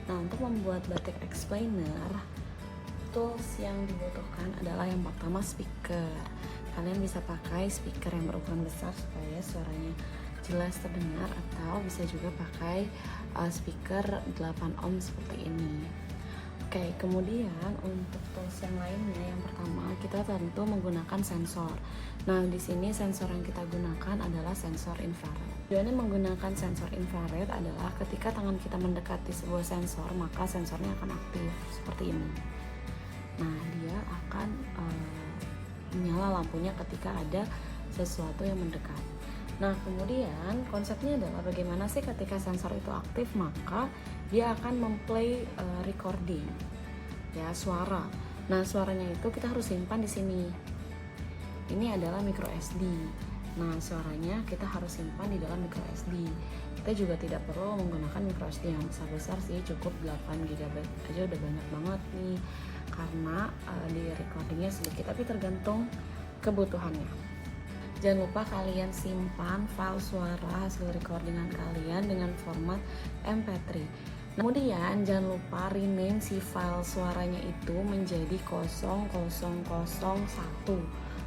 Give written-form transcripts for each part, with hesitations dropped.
Nah, untuk membuat batik explainer, tools yang dibutuhkan adalah yang pertama speaker. Kalian bisa pakai speaker yang berukuran besar supaya suaranya jelas terdengar, atau bisa juga pakai speaker 8 ohm seperti ini. Oke, kemudian untuk tools yang lainnya, yang pertama kita tentu menggunakan sensor. Nah, di sini sensor yang kita gunakan adalah sensor infrared. Tujuannya menggunakan sensor infrared adalah ketika tangan kita mendekati sebuah sensor, maka sensornya akan aktif seperti ini. Nah, dia akan menyala lampunya ketika ada sesuatu yang mendekat. Nah, kemudian konsepnya adalah bagaimana sih ketika sensor itu aktif, maka dia akan memplay recording ya, suara. Nah, suaranya itu kita harus simpan di sini. Ini adalah micro SD. Nah, suaranya kita harus simpan di dalam micro SD. Kita juga tidak perlu menggunakan micro SD yang besar-besar sih, cukup 8 GB aja udah banyak banget nih, karena di recordingnya sedikit, tapi tergantung kebutuhannya. Jangan lupa kalian simpan file suara hasil recordingan kalian dengan format MP3. Kemudian jangan lupa rename si file suaranya itu menjadi 0001.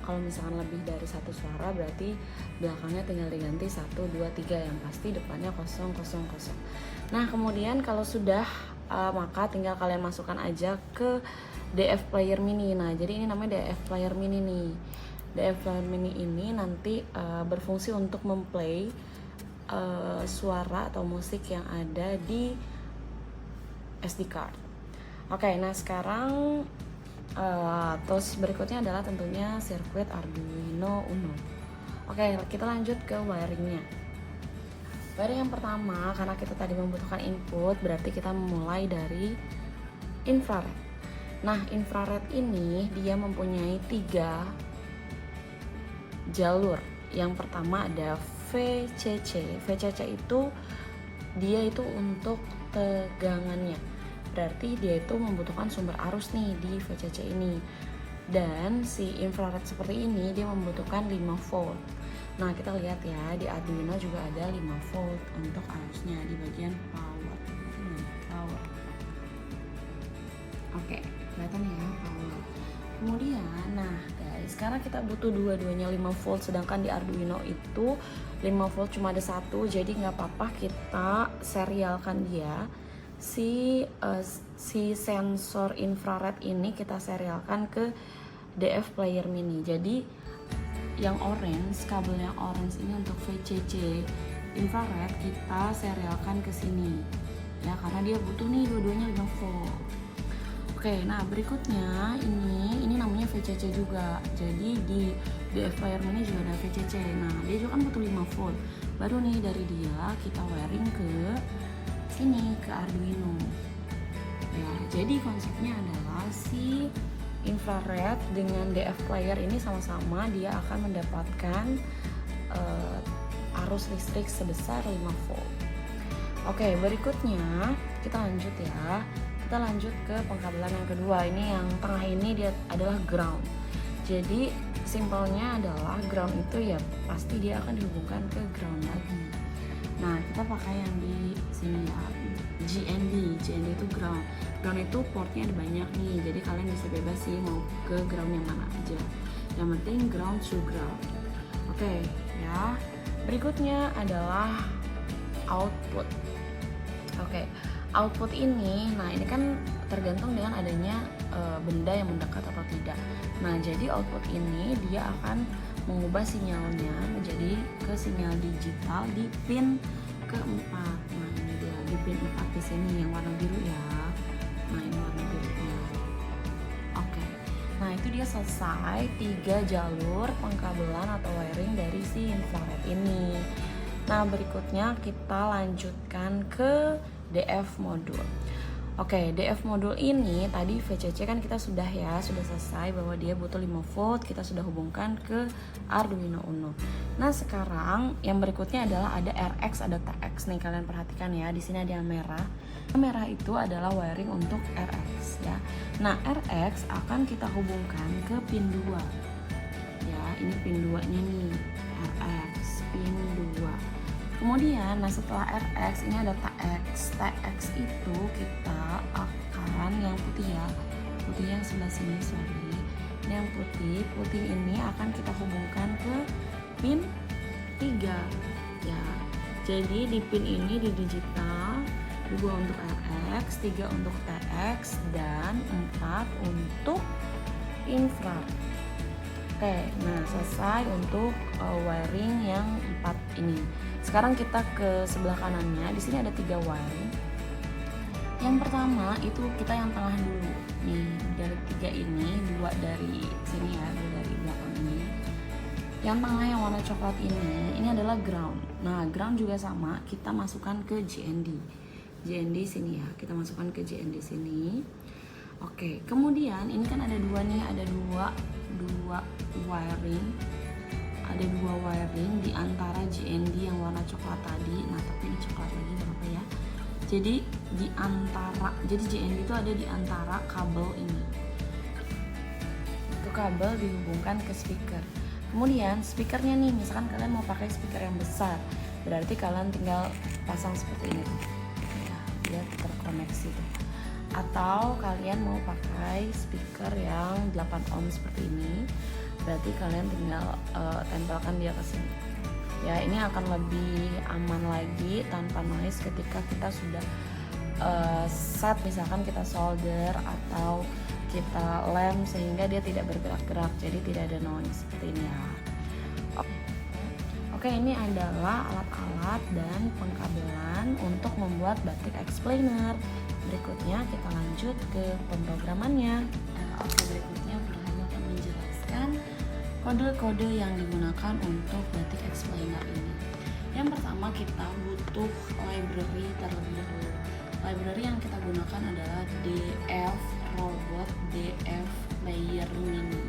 Kalau misalkan lebih dari satu suara, berarti belakangnya tinggal diganti 1, 2, 3, yang pasti depannya 000. Nah, kemudian kalau sudah maka tinggal kalian masukkan aja ke DF Player Mini. Nah, jadi ini namanya DF Player Mini nih. DF Player Mini ini nanti berfungsi untuk memplay suara atau musik yang ada di SD card. Oke, nah sekarang tools berikutnya adalah tentunya sirkuit Arduino Uno. Oke, kita lanjut ke wiringnya. Wiring yang pertama, karena kita tadi membutuhkan input, berarti kita memulai dari infrared. Nah, infrared ini dia mempunyai 3 jalur. Yang pertama ada VCC. VCC itu dia itu untuk tegangannya. Berarti dia itu membutuhkan sumber arus nih di VCC ini. Dan si infrared seperti ini dia membutuhkan 5 volt. Nah, kita lihat ya, di Arduino juga ada 5 volt untuk arusnya di bagian power. Oke, kelihatan ya, power. Kemudian, nah guys, sekarang kita butuh dua-duanya 5 volt, sedangkan di Arduino itu 5 volt cuma ada satu, jadi nggak apa-apa kita serialkan dia. Si sensor infrared ini kita serialkan ke DF Player Mini. Jadi yang orange, kabel yang orange ini untuk VCC infrared kita serialkan ke sini ya, karena dia butuh nih dua-duanya 5 volt. Oke, nah berikutnya ini namanya VCC juga. Jadi di DF Player Mini juga ada VCC. Nah, dia juga kan butuh 5 volt. Baru nih dari dia kita wiring ke sini, ke Arduino. Ya, jadi konsepnya adalah si infrared dengan DF player ini sama-sama dia akan mendapatkan arus listrik sebesar 5 volt. Oke, berikutnya kita lanjut ya. Kita lanjut ke pengkabelan yang kedua. Ini yang tengah ini dia adalah ground. Jadi simpelnya adalah ground itu ya pasti dia akan dihubungkan ke ground lagi. Nah, kita pakai yang di sini ya, GND itu ground. Ground itu portnya ada banyak nih, jadi kalian bisa bebas sih mau ke ground yang mana aja. Yang penting ground to ground. Oke, ya. Berikutnya adalah output. Oke, output ini, nah ini kan tergantung dengan adanya benda yang mendekat atau tidak. Nah, jadi output ini dia akan mengubah sinyalnya menjadi ke sinyal digital di pin keempat. Nah, ini dia di pin 4 di sini yang warna biru ya. Nah, ini warna birunya. Oke. Nah, itu dia selesai 3 jalur pengkabelan atau wiring dari si infrared ini. Nah, berikutnya kita lanjutkan ke DF modul. Oke, DF modul ini tadi VCC kan kita sudah selesai bahwa dia butuh 5 volt, kita sudah hubungkan ke Arduino Uno. Nah, sekarang yang berikutnya adalah ada RX, ada TX nih, kalian perhatikan ya. Di sini ada yang merah. Yang merah itu adalah wiring untuk RX ya. Nah, RX akan kita hubungkan ke pin 2. Ya, ini pin 2-nya nih. RX pin 2. Kemudian, nah setelah RX ini ada TX. TX itu kita akan yang putih ya, putih yang sebelah sini, sorry. Ini yang putih, putih ini akan kita hubungkan ke pin 3 ya. Jadi di pin ini di digital 2 untuk RX, 3 untuk TX, dan 4 untuk infrared. Oke, nah selesai untuk wiring yang 4 ini. Sekarang kita ke sebelah kanannya. Di sini ada 3 wiring. Yang pertama itu kita yang tengah dulu. Nih, dari 3 ini, 2 dari sini ya, 2 dari belakang ini. Yang tengah yang warna coklat ini adalah ground. Nah, ground juga sama, kita masukkan ke GND. GND sini ya, kita masukkan ke GND sini. Oke, kemudian ini kan ada 2 nih, ada dua wiring. Ada 2 wiring di antara GND yang warna coklat tadi. Nah, tapi ini coklat lagi kenapa ya? Jadi di antara, jadi GND itu ada di antara kabel ini. Itu kabel dihubungkan ke speaker. Kemudian speakernya nih, misalkan kalian mau pakai speaker yang besar, berarti kalian tinggal pasang seperti ini ya, biar terkoneksi tuh. Atau kalian mau pakai speaker yang 8 ohm seperti ini, berarti kalian tinggal tempelkan dia ke sini ya. Ini akan lebih aman lagi tanpa noise ketika kita sudah set, misalkan kita solder atau kita lem sehingga dia tidak bergerak-gerak, jadi tidak ada noise seperti ini ya. Oke, ini adalah alat-alat dan pengkabelan untuk membuat batik explainer. Berikutnya kita lanjut ke pemrogramannya. Oke, berikutnya Burhan akan menjelaskan kode-kode yang digunakan untuk batik explainer ini. Yang pertama kita butuh library terlebih dahulu. Library yang kita gunakan adalah DF Robot DF Player Mini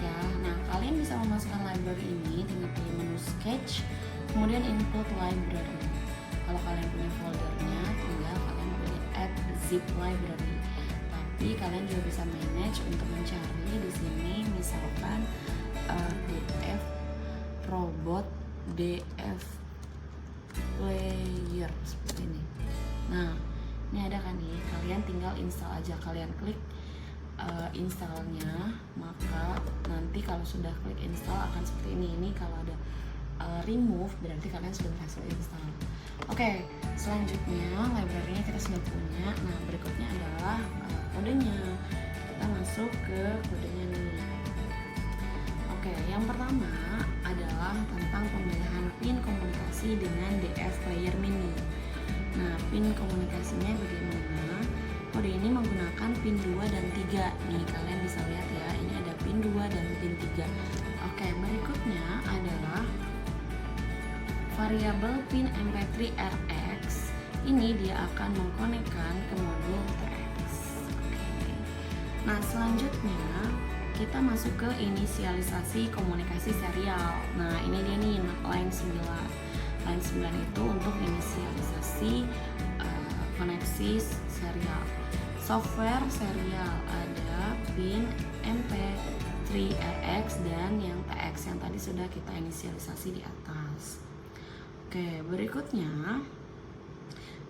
ya. Nah, kalian bisa memasukkan library ini dengan pilih menu sketch, kemudian input library. Kalau kalian punya foldernya, tinggal kalian pilih add zip library. Tapi kalian juga bisa manage untuk mencari di sini, misalkan DF Robot DF Player seperti ini. Nah, ini ada kan nih, kalian tinggal install aja, kalian klik installnya, maka nanti kalau sudah klik install akan seperti ini. Ini kalau ada remove berarti kalian sudah berhasil install. Oke, selanjutnya library-nya kita sudah punya. Nah, berikutnya adalah kodenya. Kita masuk ke kodenya nih. Oke, yang pertama adalah tentang pemilihan pin komunikasi dengan DF Player Mini. Nah, pin komunikasinya bagaimana? Kode ini menggunakan pin 2 dan 3. Nih, kalian bisa lihat ya, ini ada pin 2 dan pin 3. Oke, berikutnya adalah variabel pin MP3 RX. Ini dia akan mengkonekkan ke modul TX. Oke. Nah, selanjutnya kita masuk ke inisialisasi komunikasi serial. Nah, ini dia nih, line 9. Line 9 itu untuk inisialisasi koneksi serial. Software serial ada pin MP3 RX dan yang TX yang tadi sudah kita inisialisasi di atas. Oke, berikutnya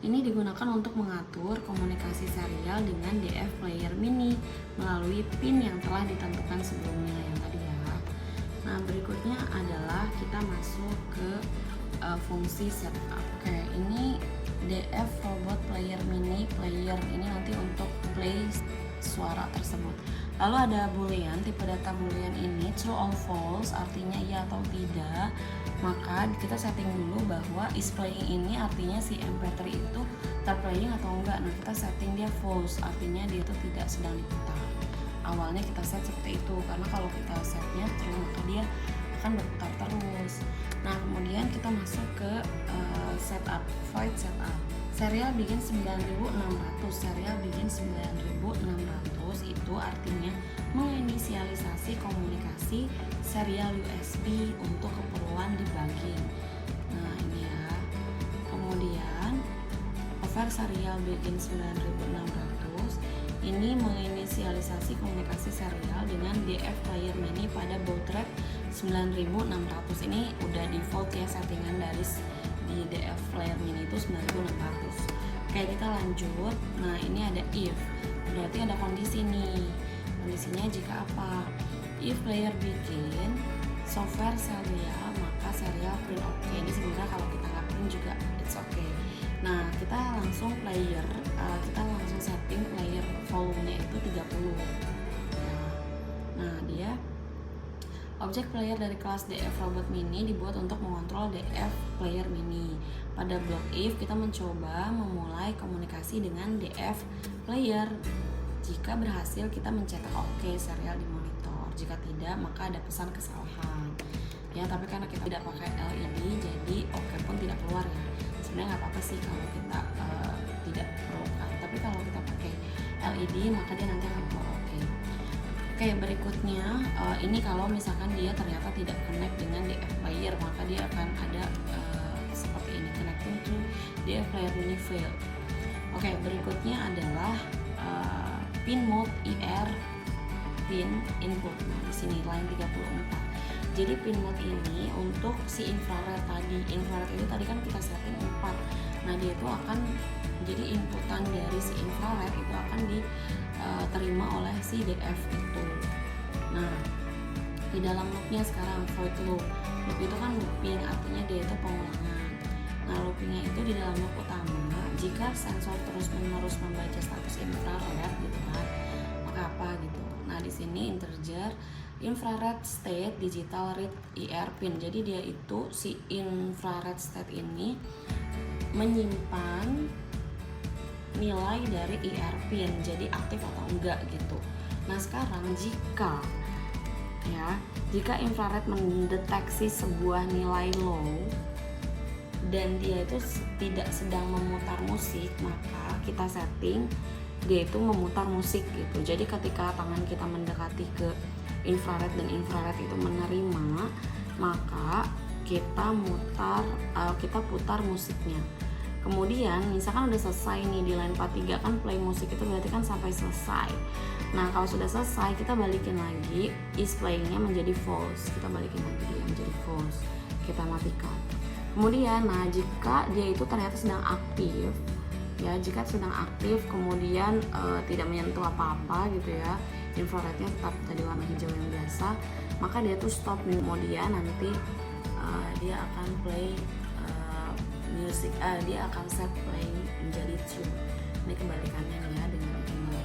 ini digunakan untuk mengatur komunikasi serial dengan DF Player Mini melalui pin yang telah ditentukan sebelumnya yang tadi ya. Nah, berikutnya adalah kita masuk ke fungsi setup. Oke, ini DF Robot Player Mini player ini nanti untuk play suara tersebut. Lalu ada boolean, tipe data boolean ini true or false, artinya iya atau tidak. Maka kita setting dulu bahwa is playing ini artinya si MP3 itu terplaying atau enggak. Nah, kita setting dia false, artinya dia itu tidak sedang diputar. Awalnya kita set seperti itu, karena kalau kita setnya true maka dia akan berputar terus. Nah, kemudian kita masuk ke setup, void setup. Serial bikin 9600, serial bikin 9600 itu artinya menginisialisasi komunikasi serial USB untuk keperluan debugging. Nah, ini ya. Kemudian over serial bikin 9600 ini menginisialisasi komunikasi serial dengan DF Player Mini pada baud rate 9600. Ini udah default ya settingan dari di DF player mini itu 9.600. Oke, kita lanjut. Nah, ini ada if, berarti ada kondisi nih. Kondisinya jika apa? If player bikin software serial, maka serial print oke. Ini sebenarnya kalau kita nggak print juga it's okay. Nah, kita langsung kita langsung setting player volume-nya itu 30. Nah, dia objek player dari kelas DF Robot Mini dibuat untuk mengontrol DF player mini. Pada blok if kita mencoba memulai komunikasi dengan DF player. Jika berhasil kita mencetak oke serial di monitor. Jika tidak maka ada pesan kesalahan. Ya, tapi karena kita tidak pakai LED jadi oke pun tidak keluar ya. Sebenarnya nggak apa-apa sih kalau kita tidak perlukan. Tapi kalau kita pakai LED maka dia nanti akan keluar oke. Oke, berikutnya ini kalau misalkan dia ternyata tidak connect dengan DF player maka dia akan ada seperti ini, connecting to DF player mini fail. Oke, berikutnya adalah pin mode IR pin input. Nah, di sini line 34. Jadi pin mode ini untuk si infrared tadi. Infrared itu tadi kan kita setting 4. Nah, dia itu akan jadi inputan dari si infrared itu akan diterima oleh si DF itu. Nah, di dalam loopnya sekarang void loop. Loop itu kan looping, artinya dia itu pengulangan. Nah, loopingnya itu di dalam loop utama. Jika sensor terus-menerus membaca status infrared gitu kan, maka apa gitu. Nah, di sini integer infrared state digital read IR pin. Jadi dia itu si infrared state ini menyimpan nilai dari IR pin, jadi aktif atau enggak gitu. Nah, sekarang jika infrared mendeteksi sebuah nilai low dan dia itu tidak sedang memutar musik, maka kita setting dia itu memutar musik gitu. Jadi ketika tangan kita mendekati ke infrared dan infrared itu menerima, maka kita putar musiknya. Kemudian misalkan udah selesai nih di line 43 kan play musik itu berarti kan sampai selesai. Nah, kalau sudah selesai kita balikin lagi is playing-nya menjadi false. Kita balikin lagi dia menjadi false. Kita matikan. Kemudian jika dia itu ternyata sedang aktif ya, jika sedang aktif kemudian tidak menyentuh apa-apa gitu ya, infrarednya tetap tadi warna hijau yang biasa, maka dia tuh stop. Kemudian nanti dia akan play music, dia akan set play menjadi true. Ini kebalikannya nih ya dengan ini.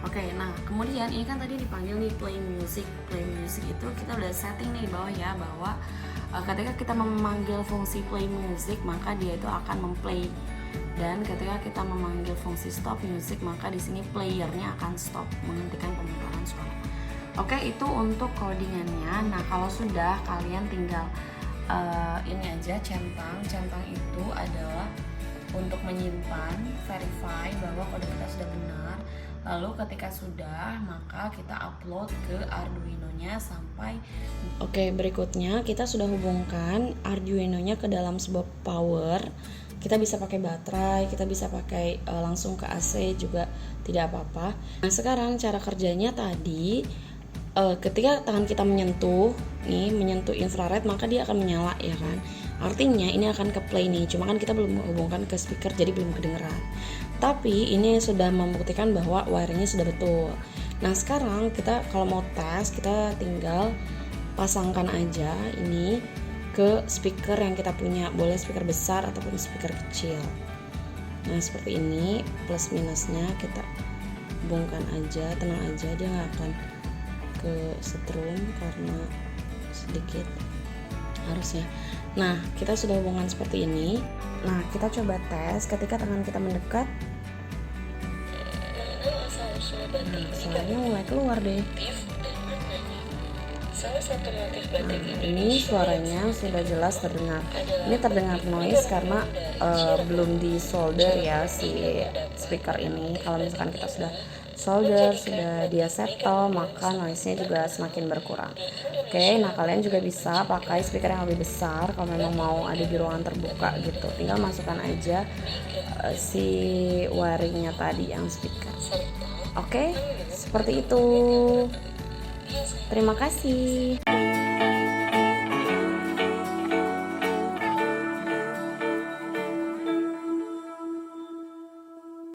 Oke, nah kemudian ini kan tadi dipanggil nih play music itu kita udah setting nih bawah ya, bahwa ketika kita memanggil fungsi play music maka dia itu akan memplay, dan ketika kita memanggil fungsi stop music maka di sini playernya akan stop, menghentikan pemutaran suara. Oke, itu untuk codingannya. Nah, kalau sudah kalian tinggal ini aja centang itu adalah untuk menyimpan, verify bahwa kode kita sudah benar. Lalu ketika sudah, maka kita upload ke Arduino-nya sampai. Oke, berikutnya kita sudah hubungkan Arduino-nya ke dalam sebuah power. Kita bisa pakai baterai, kita bisa pakai langsung ke AC juga tidak apa-apa. Nah, sekarang cara kerjanya tadi ketika tangan kita menyentuh infrared maka dia akan menyala ya kan. Artinya ini akan ke play nih, cuma kan kita belum menghubungkan ke speaker jadi belum kedengeran. Tapi ini sudah membuktikan bahwa wiringnya sudah betul. Nah, sekarang kita kalau mau tes kita tinggal pasangkan aja ini ke speaker yang kita punya, boleh speaker besar ataupun speaker kecil. Nah, seperti ini plus minusnya kita hubungkan aja, tenang aja, dia nggak akan ke setrum karena sedikit harusnya. Nah, kita sudah hubungan seperti ini. Nah, kita coba tes ketika tangan kita mendekat. Nah, suaranya mulai keluar deh. Nah, ini suaranya sudah jelas terdengar. Ini terdengar noise karena belum di solder ya si speaker ini. Kalau misalkan kita sudah solder, sudah dia settle, maka noise-nya juga semakin berkurang. Oke, nah kalian juga bisa pakai speaker yang lebih besar kalau memang mau ada di ruangan terbuka gitu. Tinggal masukkan aja si wiringnya tadi yang speaker. Oke, seperti itu. Terima kasih.